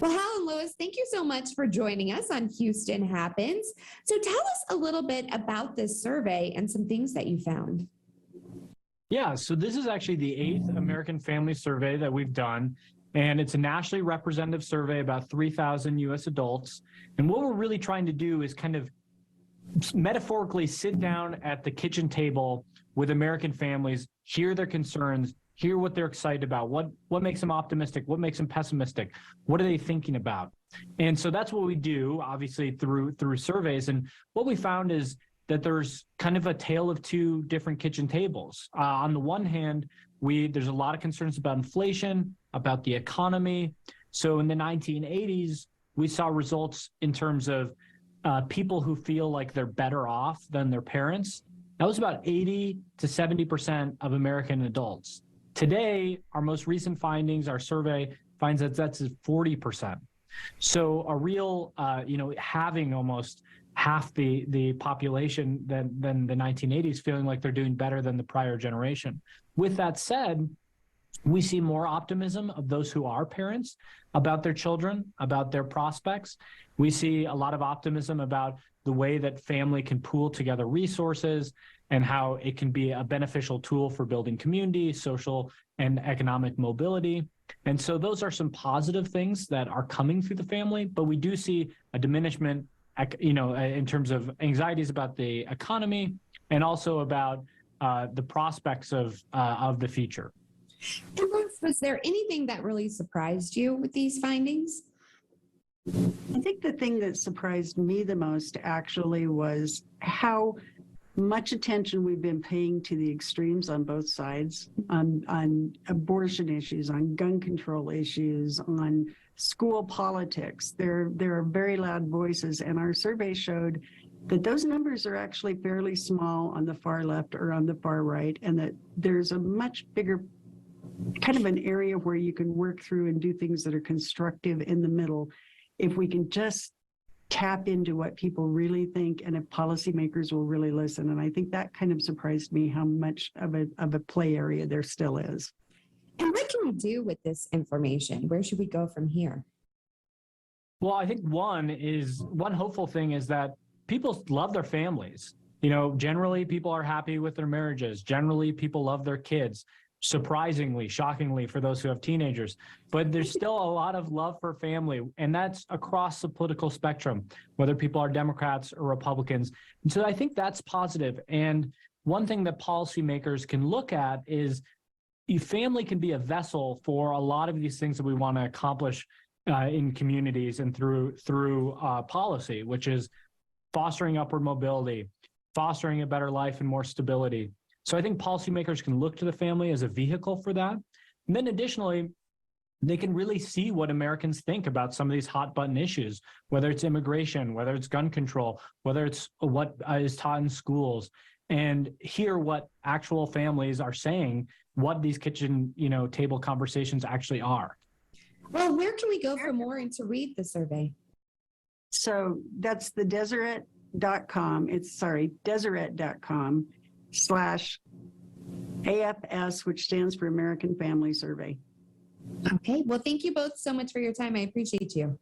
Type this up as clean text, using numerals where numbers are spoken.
Well, Helen Lewis, thank you so much for joining us on Houston Happens. So tell us a little bit about this survey and some things that you found. Yeah, so this is actually the 8th American Family Survey that we've done, and it's a nationally representative survey, about 3,000 U.S. adults. And what we're really trying to do is kind of metaphorically sit down at the kitchen table with American families, hear their concerns, hear what they're excited about, what makes them optimistic, what makes them pessimistic, what are they thinking about. And so that's what we do, obviously, through surveys. And what we found is that there's kind of a tale of two different kitchen tables. On the one hand, there's a lot of concerns about inflation, about the economy. So in the 1980s, we saw results in terms of people who feel like they're better off than their parents. That was about 80 to 70% of American adults. Today, our most recent findings, our survey finds that that's 40%. So a real, having almost half the population than the 1980s feeling like they're doing better than the prior generation. With that said, we see more optimism of those who are parents about their children, about their prospects. We see a lot of optimism about the way that family can pool together resources and how it can be a beneficial tool for building community, social, and economic mobility. And so those are some positive things that are coming through the family, but we do see a diminishment, in terms of anxieties about the economy and also about the prospects of the future. And was there anything that really surprised you with these findings? I think the thing that surprised me the most actually was how much attention we've been paying to the extremes on both sides, on abortion issues, on gun control issues, on school politics. There are very loud voices, and our survey showed that those numbers are actually fairly small on the far left or on the far right, and that there's a much bigger kind of an area where you can work through and do things that are constructive in the middle if we can just tap into what people really think and if policymakers will really listen. And I think that kind of surprised me how much of a play area there still is. And what can we do with this information? Where should we go from here? Well, I think one hopeful thing is that people love their families. Generally people are happy with their marriages. Generally people love their kids. Surprisingly, shockingly for those who have teenagers, but there's still a lot of love for family, and that's across the political spectrum, whether people are Democrats or Republicans. And so I think that's positive. And one thing that policymakers can look at is family can be a vessel for a lot of these things that we want to accomplish in communities and through policy, which is fostering upward mobility, fostering a better life and more stability. So I think policymakers can look to the family as a vehicle for that. And then additionally, they can really see what Americans think about some of these hot button issues, whether it's immigration, whether it's gun control, whether it's what is taught in schools, and hear what actual families are saying, what these kitchen, table conversations actually are. Well, where can we go for more and to read the survey? So that's the Deseret.com. Deseret.com/AFS, which stands for American Family Survey. Okay. Well, thank you both so much for your time. I appreciate you.